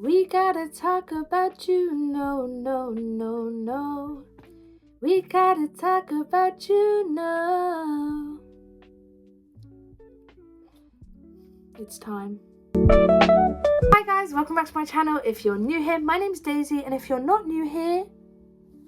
We gotta talk about Juno, no. We gotta talk about Juno. It's time. Hi guys, welcome back to my channel. If you're new here, my name's Daisy, and if you're not new here,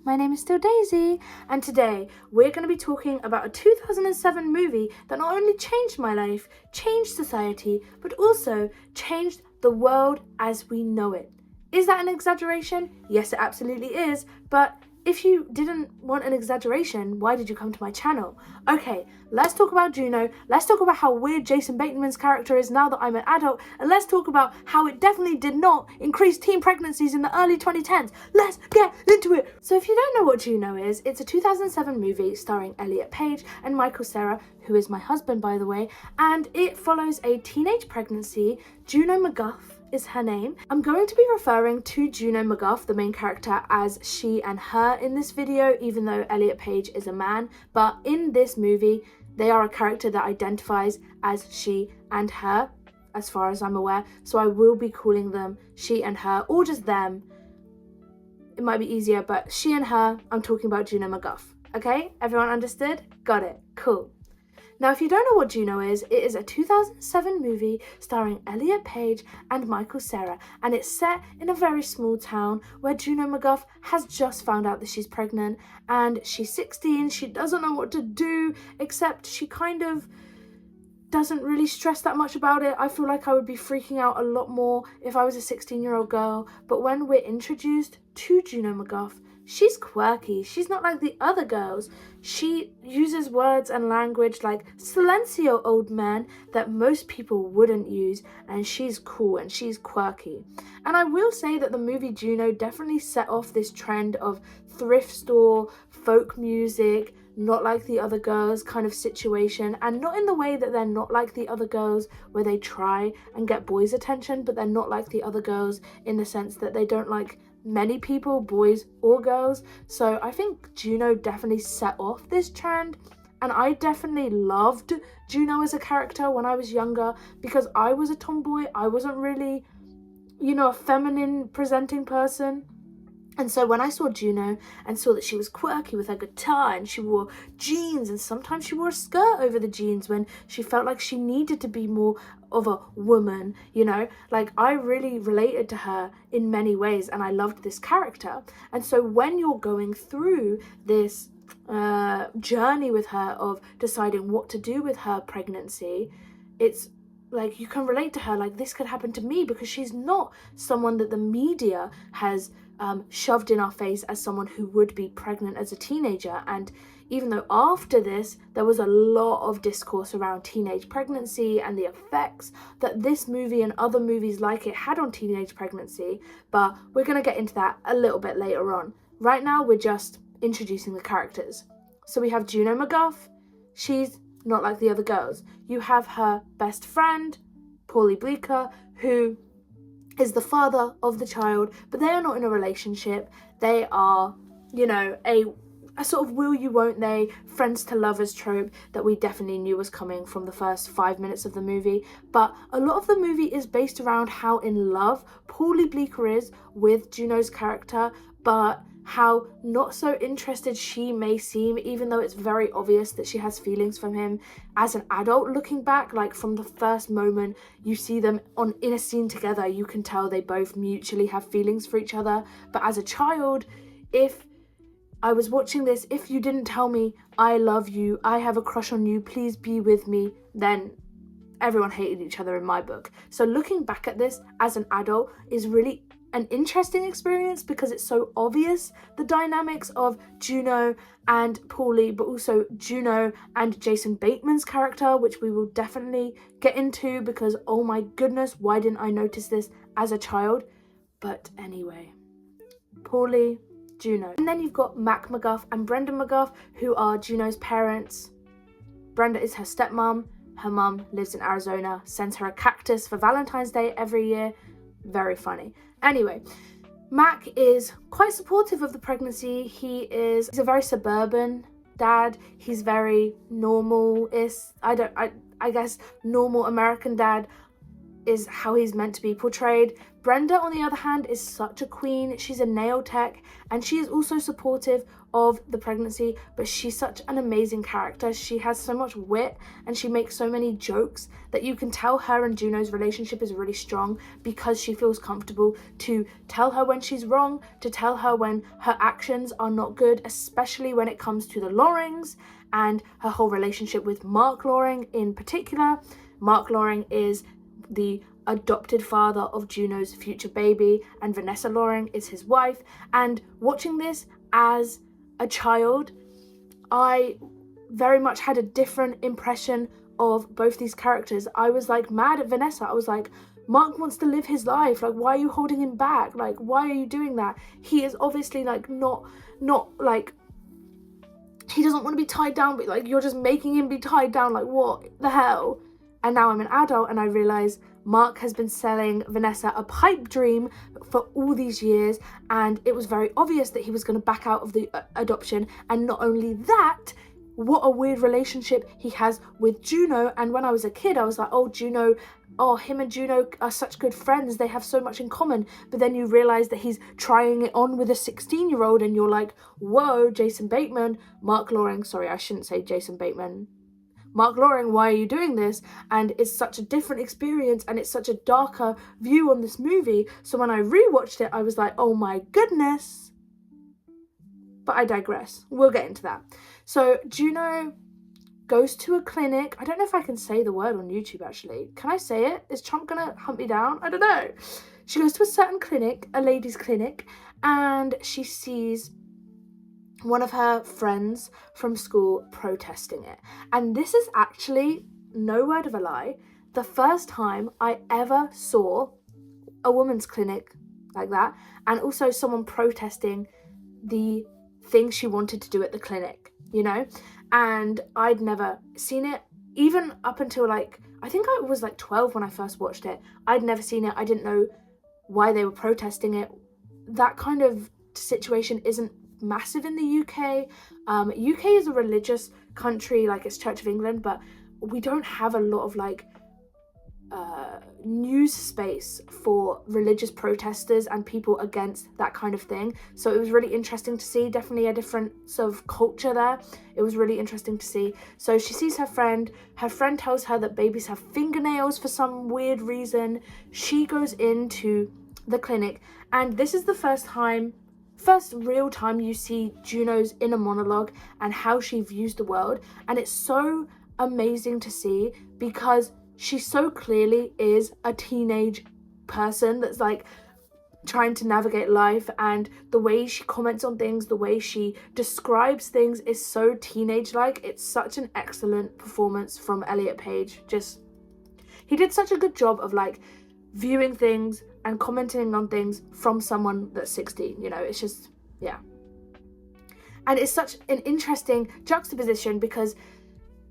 my name is still Daisy. And today we're going to be talking about a 2007 movie that not only changed my life, changed society, but also changed the world as we know it. Is that an exaggeration? Yes, it absolutely is. But if you didn't want an exaggeration, why did you come to my channel? Okay, let's talk about Juno. Let's talk about how weird Jason Bateman's character is now that I'm an adult. And let's talk about how it definitely did not increase teen pregnancies in the early 2010s. Let's get into it. So if you don't know what Juno is, it's a 2007 movie starring Elliot Page and Michael Cera, who is my husband, by the way. And it follows a teenage pregnancy. Juno McGuff is her name. I'm going to be referring to Juno McGuff, the main character, as she and her in this video, even though Elliot Page is a man. But in this movie, they are a character that identifies as she and her, as far as I'm aware. So I will be calling them she and her, or just them. It might be easier, but she and her, I'm talking about Juno McGuff. Okay, everyone understood? Got it, cool. Now, if you don't know what Juno is, it is a 2007 movie starring Elliot Page and Michael Cera, and it's set in a very small town where Juno McGuff has just found out that she's pregnant, and she's 16, she doesn't know what to do, except she kind of doesn't really stress that much about it. I feel like I would be freaking out a lot more if I was a 16-year-old girl, but when we're introduced to Juno McGuff, she's quirky. She's not like the other girls. She uses words and language like silencio, old man, that most people wouldn't use, and she's cool and she's quirky. And I will say that the movie Juno definitely set off this trend of thrift store, folk music, not like the other girls kind of situation, and not in the way that they're not like the other girls where they try and get boys' attention, but they're not like the other girls in the sense that they don't like many people, boys or girls. So I think Juno definitely set off this trend, and I definitely loved Juno as a character when I was younger because I was a tomboy. I wasn't really, a feminine presenting person. And so when I saw Juno and saw that she was quirky with her guitar and she wore jeans, and sometimes she wore a skirt over the jeans when she felt like she needed to be more of a woman, like I really related to her in many ways, and I loved this character. And so when you're going through this journey with her of deciding what to do with her pregnancy, it's like you can relate to her, like this could happen to me, because she's not someone that the media has shoved in our face as someone who would be pregnant as a teenager. And even though after this there was a lot of discourse around teenage pregnancy and the effects that this movie and other movies like it had on teenage pregnancy, but we're going to get into that a little bit later on. Right now we're just introducing the characters. So we have Juno McGuff. She's not like the other girls. You have her best friend, Paulie Bleecker, who is the father of the child, but they are not in a relationship. They are, a sort of will you won't they, friends to lovers trope that we definitely knew was coming from the first 5 minutes of the movie. But a lot of the movie is based around how in love Paulie Bleecker is with Juno's character, but how not so interested she may seem, even though it's very obvious that she has feelings from him. As an adult looking back, like from the first moment you see them in a scene together, you can tell they both mutually have feelings for each other. But as a child, if I was watching this, if you didn't tell me I love you, I have a crush on you, please be with me, then everyone hated each other in my book. So looking back at this as an adult is really an interesting experience because it's so obvious the dynamics of Juno and Paulie, but also Juno and Jason Bateman's character, which we will definitely get into because oh my goodness, why didn't I notice this as a child? But anyway, Paulie, Juno. And then you've got Mac McGuff and Brenda McGuff, who are Juno's parents. Brenda is her stepmom. Her mum lives in Arizona, sends her a cactus for Valentine's Day every year. Very funny. Anyway, Mac is quite supportive of the pregnancy. He's a very suburban dad. He's very normal-ish. I guess normal American dad. is how he's meant to be portrayed. Brenda, on the other hand, is such a queen. She's a nail tech, and she is also supportive of the pregnancy, but she's such an amazing character. She has so much wit, and she makes so many jokes that you can tell her and Juno's relationship is really strong, because she feels comfortable to tell her when she's wrong, to tell her when her actions are not good, especially when it comes to the Lorings and her whole relationship with Mark Loring in particular. Mark Loring is the adopted father of Juno's future baby, and Vanessa Loring is his wife. And watching this as a child, I very much had a different impression of both these characters. I was like mad at Vanessa. I was like, Mark wants to live his life. Like, why are you holding him back? Like, why are you doing that? He is obviously like not like, he doesn't want to be tied down, but like, you're just making him be tied down. Like, what the hell? And now I'm an adult and I realize Mark has been selling Vanessa a pipe dream for all these years, and it was very obvious that he was going to back out of the adoption. And not only that, what a weird relationship he has with Juno. And when I was a kid, I was like, oh, Juno, oh, him and Juno are such good friends, they have so much in common. But then you realize that he's trying it on with a 16-year-old, and you're like, whoa, Jason Bateman, Mark Loring, sorry, I shouldn't say Jason Bateman, Mark Loring, why are you doing this? And it's such a different experience, and it's such a darker view on this movie. So when I rewatched it, I was like, oh my goodness. But I digress. We'll get into that. So Juno goes to a clinic. I don't know if I can say the word on YouTube, actually. Can I say it? Is Trump gonna hunt me down? I don't know. She goes to a certain clinic, a ladies' clinic, and she sees one of her friends from school protesting it. And this is actually, no word of a lie, the first time I ever saw a woman's clinic like that, and also someone protesting the thing she wanted to do at the clinic, you know? And I'd never seen it, even up until like, I think I was like 12 when I first watched it. I'd never seen it. I didn't know why they were protesting it. That kind of situation isn't massive in the UK. UK is a religious country, like it's Church of England, but we don't have a lot of like news space for religious protesters and people against that kind of thing. So it was really interesting to see, definitely a different sort of culture there. It was really interesting to see. So she sees her friend tells her that babies have fingernails for some weird reason. She goes into the clinic, and this is the first real time you see Juno's inner monologue and how she views the world. And it's so amazing to see, because she so clearly is a teenage person that's like trying to navigate life, and the way she comments on things, the way she describes things is so teenage-like. It's such an excellent performance from Elliot Page. He did such a good job of like viewing things and commenting on things from someone that's 16, you know. It's just, yeah. And it's such an interesting juxtaposition, because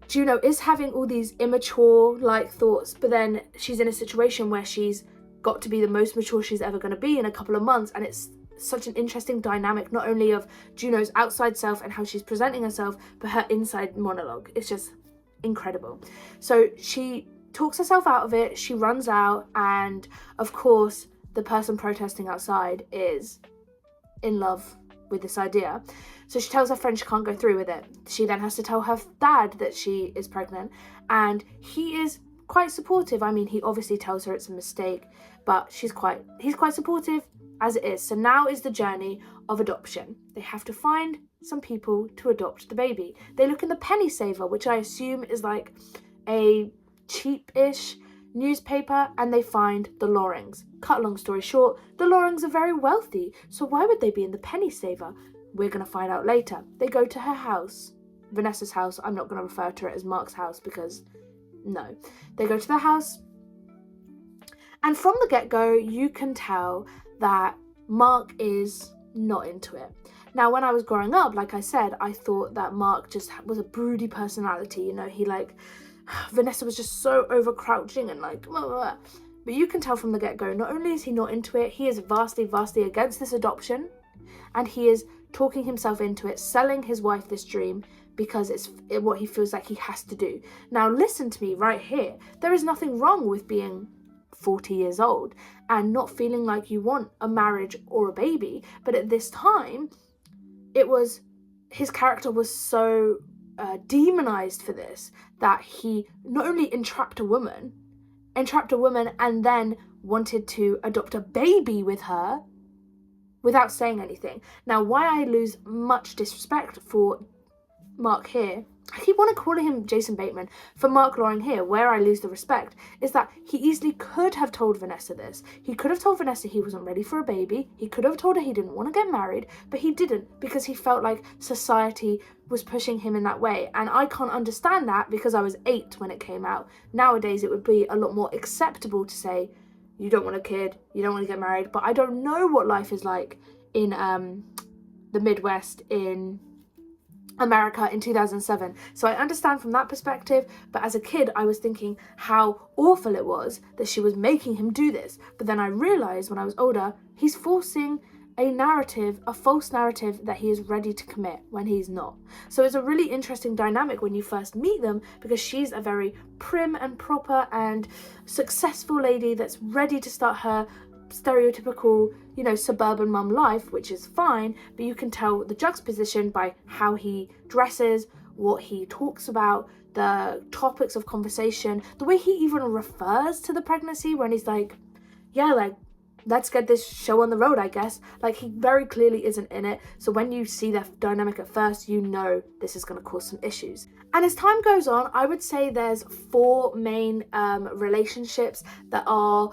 Juno is having all these immature like thoughts, but then she's in a situation where she's got to be the most mature she's ever going to be in a couple of months. And it's such an interesting dynamic, not only of Juno's outside self and how she's presenting herself, but her inside monologue. It's just incredible. So she talks herself out of it, she runs out, and of course the person protesting outside is in love with this idea. So she tells her friend she can't go through with it. She then has to tell her dad that she is pregnant, and he is quite supportive. I mean, he obviously tells her it's a mistake, but he's quite supportive as it is. So now is the journey of adoption. They have to find some people to adopt the baby. They look in the penny saver, which I assume is like a cheap-ish newspaper, and they find the Lorings. Cut a long story short, the Lorings are very wealthy, so why would they be in the penny saver? We're going to find out later. They go to her house, Vanessa's house. I'm not going to refer to it as Mark's house, because no. They go to their house, and from the get-go you can tell that Mark is not into it. Now, when I was growing up, like I said, I thought that Mark just was a broody personality, you know. He like, Vanessa was just so overcrouching and like blah, blah, blah. But you can tell from the get-go, not only is he not into it, he is vastly against this adoption, and he is talking himself into it, selling his wife this dream because it's what he feels like he has to do. Now listen to me right here. There is nothing wrong with being 40 years old and not feeling like you want a marriage or a baby. But at this time, his character was so demonized for this, that he not only entrapped a woman and then wanted to adopt a baby with her without saying anything. Now, why I lose much disrespect for Mark here, I keep wanting to call him Jason Bateman, for Mark Loring here, where I lose the respect, is that he easily could have told Vanessa this. He could have told Vanessa he wasn't ready for a baby. He could have told her he didn't want to get married, but he didn't, because he felt like society was pushing him in that way. And I can't understand that, because I was 8 when it came out. Nowadays, it would be a lot more acceptable to say, you don't want a kid, you don't want to get married. But I don't know what life is like in the Midwest, in America in 2007. So I understand from that perspective, but as a kid I was thinking how awful it was that she was making him do this. But then I realized when I was older, he's forcing a false narrative that he is ready to commit when he's not. So it's a really interesting dynamic when you first meet them, because she's a very prim and proper and successful lady that's ready to start her stereotypical, suburban mum life, which is fine, but you can tell the juxtaposition by how he dresses, what he talks about, the topics of conversation, the way he even refers to the pregnancy when he's like, yeah, like, let's get this show on the road, I guess. Like, he very clearly isn't in it. So when you see that dynamic at first, you know this is going to cause some issues. And as time goes on, I would say there's 4 main relationships that are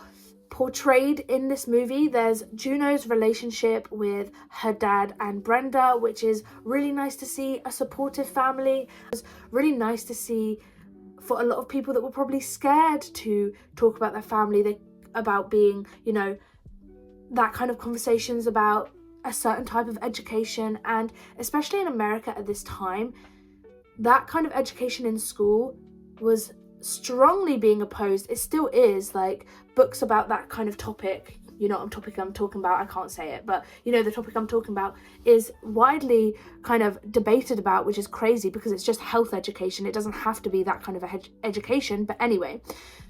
portrayed in this movie. There's Juno's relationship with her dad and Brenda, which is really nice to see, a supportive family. It's really nice to see for a lot of people that were probably scared to talk about their family, about being, that kind of conversations about a certain type of education. And especially in America at this time, that kind of education in school was strongly being opposed. It still is, like books about that kind of topic, topic I'm talking about, I can't say it, but the topic I'm talking about is widely kind of debated about, which is crazy because it's just health education. It doesn't have to be that kind of education. But anyway,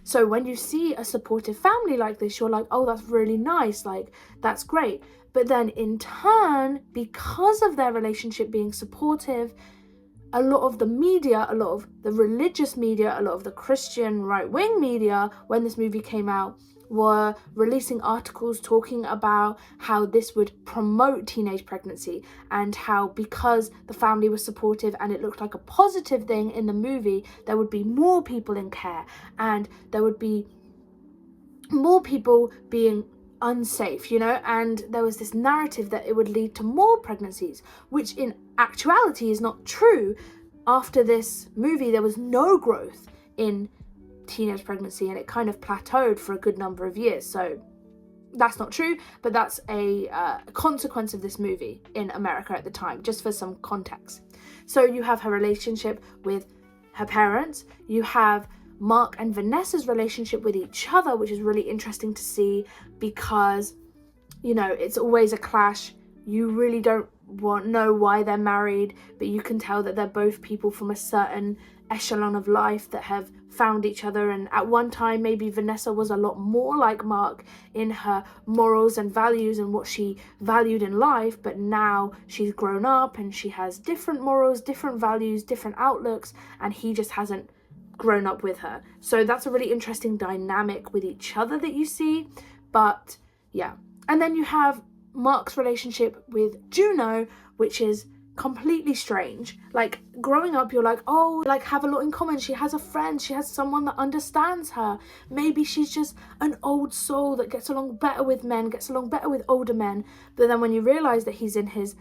so when you see a supportive family like this, you're like, oh, that's really nice, like that's great. But then in turn, because of their relationship being supportive, a lot of the media, a lot of the religious media, a lot of the Christian right-wing media, when this movie came out, were releasing articles talking about how this would promote teenage pregnancy, and how because the family was supportive and it looked like a positive thing in the movie, there would be more people in care and there would be more people being unsafe, and there was this narrative that it would lead to more pregnancies, which in actuality is not true. After this movie, there was no growth in teenage pregnancy, and it kind of plateaued for a good number of years. So that's not true, but that's a consequence of this movie in America at the time, just for some context. So you have her relationship with her parents, you have Mark and Vanessa's relationship with each other, which is really interesting to see, because it's always a clash. You really don't know why they're married, but you can tell that they're both people from a certain echelon of life that have found each other. And at one time, maybe Vanessa was a lot more like Mark in her morals and values and what she valued in life, but now she's grown up and she has different morals, different values, different outlooks, and he just hasn't grown up with her. So that's a really interesting dynamic with each other that you see. But yeah, and then you have Mark's relationship with Juno, which is completely strange. Like, growing up, you're like, oh, like, have a lot in common. She has a friend, she has someone that understands her. Maybe she's just an old soul that gets along better with men, gets along better with older men. But then when you realize that he's in his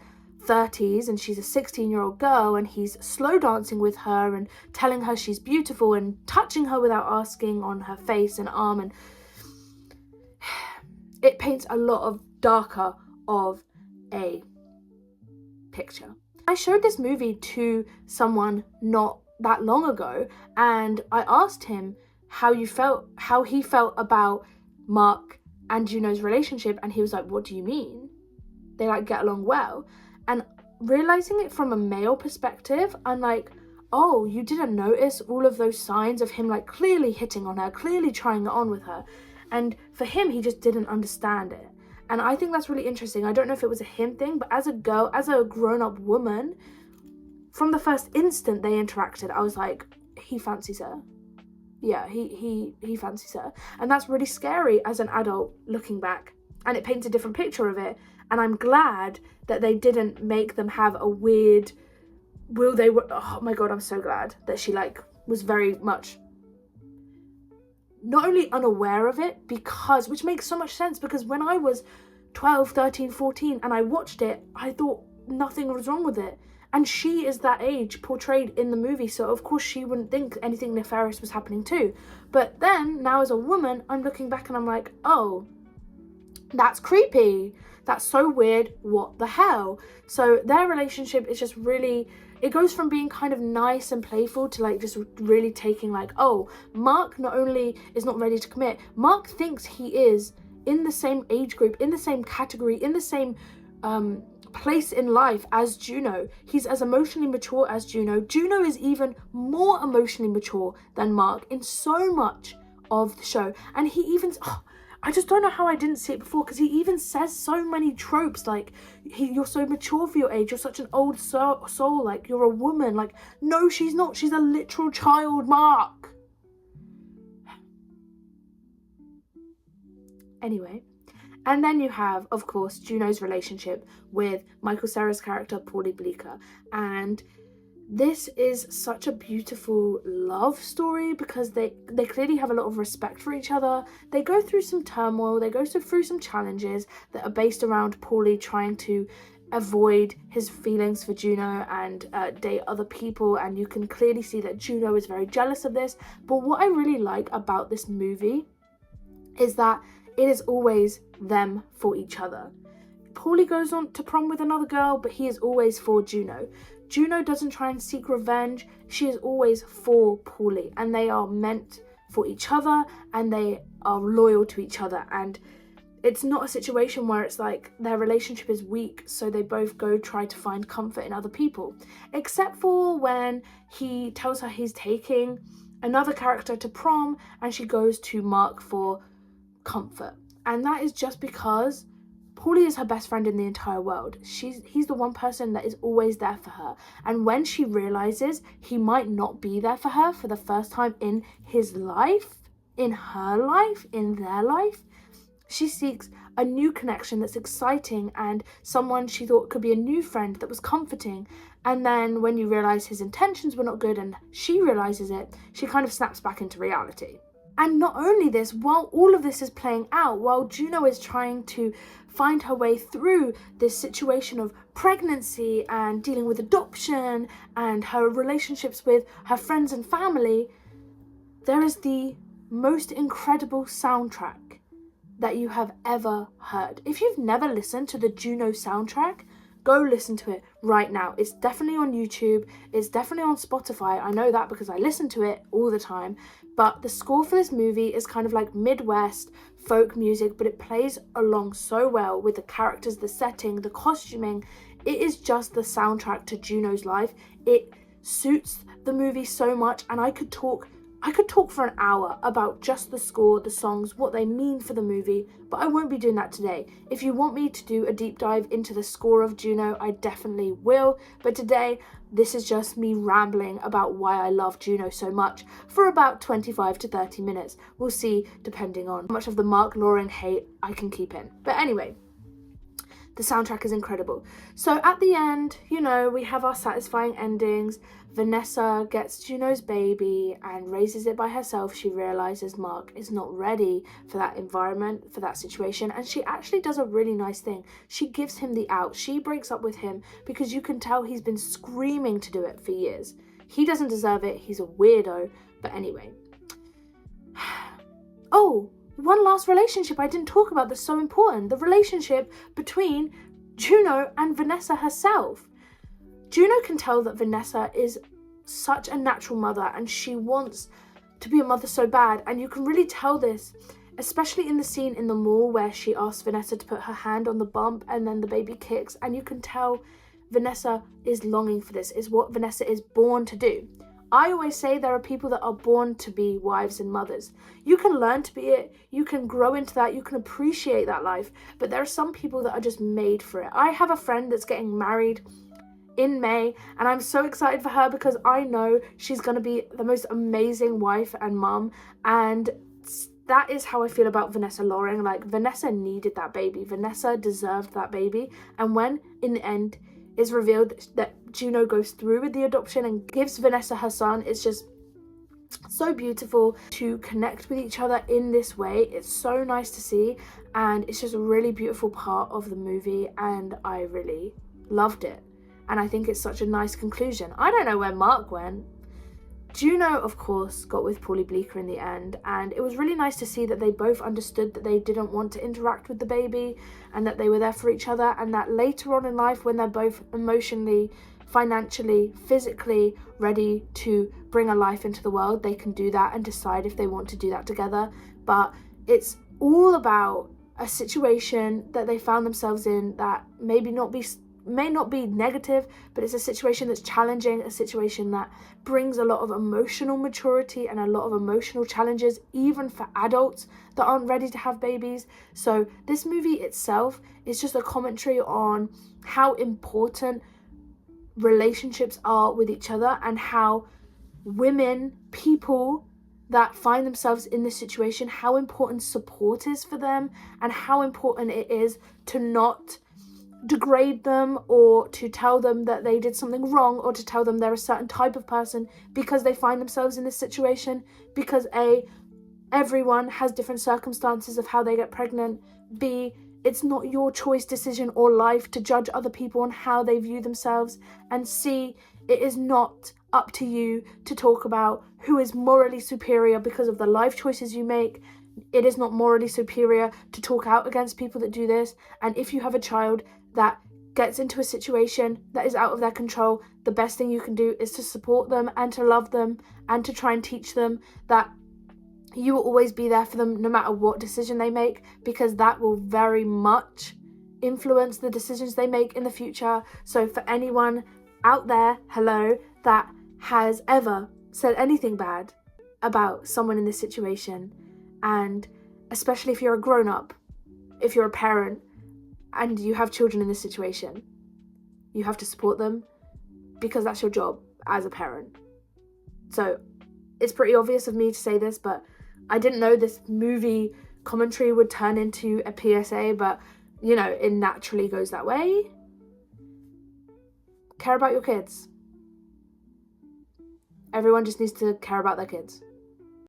30s and she's a 16-year-old girl, and he's slow dancing with her and telling her she's beautiful and touching her without asking on her face and arm, and it paints a lot of darker of a picture. I showed this movie to someone not that long ago, and I asked him how he felt about Mark and Juno's relationship, and he was like, what do you mean? They like get along well. And realizing it from a male perspective, I'm like, oh, you didn't notice all of those signs of him like clearly hitting on her, clearly trying it on with her. And for him, he just didn't understand it. And I think that's really interesting. I don't know if it was a him thing, but as a girl, as a grown-up woman, from the first instant they interacted, I was like, he fancies her. Yeah, he fancies her. And that's really scary as an adult looking back. And it paints a different picture of it. And I'm glad that they didn't make them have a weird, oh my God, I'm so glad that she like was very much not only unaware of it, because, which makes so much sense, because when I was 12, 13, 14 and I watched it, I thought nothing was wrong with it. And she is that age portrayed in the movie, so of course she wouldn't think anything nefarious was happening too. But then, now as a woman, I'm looking back and I'm like, oh, that's creepy. That's so weird. What the hell? So their relationship is just really, it goes from being kind of nice and playful to like just really taking like, oh, Mark not only is not ready to commit, Mark thinks he is in the same age group, in the same category, in the same place in life as Juno. He's as emotionally mature as Juno. Juno is even more emotionally mature than Mark in so much of the show. And he even, I just don't know how I didn't see it before, because he even says so many tropes like, you're so mature for your age, you're such an old soul, like you're a woman. Like, no, she's not, she's a literal child, Mark. Anyway, and then you have, of course, Juno's relationship with Michael Cera's character, Paulie Bleeker. And this is such a beautiful love story, because they clearly have a lot of respect for each other. They go through some turmoil, they go through some challenges that are based around Paulie trying to avoid his feelings for Juno and date other people, and you can clearly see that Juno is very jealous of this. But what I really like about this movie is that it is always them for each other. Paulie goes on to prom with another girl, but he is always for Juno. Juno doesn't try and seek revenge. She is always for Paulie, and they are meant for each other, and they are loyal to each other. And it's not a situation where it's like their relationship is weak, so they both go try to find comfort in other people. Except for when he tells her he's taking another character to prom, and she goes to Mark for comfort. And that is just because Paulie is her best friend in the entire world. He's the one person that is always there for her. And when she realizes he might not be there for her for the first time in his life, in her life, in their life, she seeks a new connection that's exciting and someone she thought could be a new friend that was comforting. And then when you realize his intentions were not good and she realizes it, she kind of snaps back into reality. And not only this, while all of this is playing out, while Juno is trying to find her way through this situation of pregnancy and dealing with adoption and her relationships with her friends and family, there is the most incredible soundtrack that you have ever heard. If you've never listened to the Juno soundtrack, go listen to it right now. It's definitely on YouTube. It's definitely on Spotify. I know that because I listen to it all the time. But the score for this movie is kind of like Midwest folk music, but it plays along so well with the characters, the setting, the costuming. It is just the soundtrack to Juno's life. It suits the movie so much, and I could talk for an hour about just the score, the songs, what they mean for the movie, but I won't be doing that today. If you want me to do a deep dive into the score of Juno, I definitely will, but today, this is just me rambling about why I love Juno so much for about 25 to 30 minutes. We'll see, depending on how much of the Mark Loring hate I can keep in. But anyway, the soundtrack is incredible. So at the end, you know, we have our satisfying endings. Vanessa gets Juno's baby and raises it by herself. She realizes Mark is not ready for that environment, for that situation, and she actually does a really nice thing. She gives him the out. She breaks up with him because you can tell he's been screaming to do it for years. He doesn't deserve it. He's a weirdo. But anyway. Oh, one last relationship I didn't talk about that's so important. The relationship between Juno and Vanessa herself. Juno can tell that Vanessa is such a natural mother and she wants to be a mother so bad. And you can really tell this, especially in the scene in the mall where she asks Vanessa to put her hand on the bump and then the baby kicks. And you can tell Vanessa is longing for this, is what Vanessa is born to do. I always say there are people that are born to be wives and mothers. You can learn to be it, you can grow into that, you can appreciate that life, but there are some people that are just made for it. I have a friend that's getting married in May, and I'm so excited for her because I know she's going to be the most amazing wife and mum, and that is how I feel about Vanessa Loring. Like, Vanessa needed that baby. Vanessa deserved that baby. And when, in the end, it's revealed that Juno goes through with the adoption and gives Vanessa her son, it's just so beautiful to connect with each other in this way. It's so nice to see, and it's just a really beautiful part of the movie, and I really loved it. And I think it's such a nice conclusion. I don't know where Mark went. Juno, of course, got with Paulie Bleeker in the end, and it was really nice to see that they both understood that they didn't want to interact with the baby and that they were there for each other, and that later on in life, when they're both emotionally, financially, physically ready to bring a life into the world, they can do that and decide if they want to do that together. But it's all about a situation that they found themselves in that may not be negative, but it's a situation that's challenging, a situation that brings a lot of emotional maturity and a lot of emotional challenges, even for adults that aren't ready to have babies. So this movie itself is just a commentary on how important relationships are with each other, and how women, people that find themselves in this situation, how important support is for them, and how important it is to not degrade them or to tell them that they did something wrong, or to tell them they're a certain type of person because they find themselves in this situation, because everyone has different circumstances of how they get pregnant. B, it's not your choice, decision, or life to judge other people on how they view themselves. And C, it is not up to you to talk about who is morally superior because of the life choices you make. It is not morally superior to talk out against people that do this. And if you have a child that gets into a situation that is out of their control, the best thing you can do is to support them and to love them and to try and teach them that you will always be there for them no matter what decision they make, because that will very much influence the decisions they make in the future. So for anyone out there, hello, that has ever said anything bad about someone in this situation, and especially if you're a grown-up, if you're a parent and you have children in this situation, you have to support them because that's your job as a parent. So it's pretty obvious of me to say this, but I didn't know this movie commentary would turn into a PSA, but you know, it naturally goes that way. Care about your kids. Everyone just needs to care about their kids.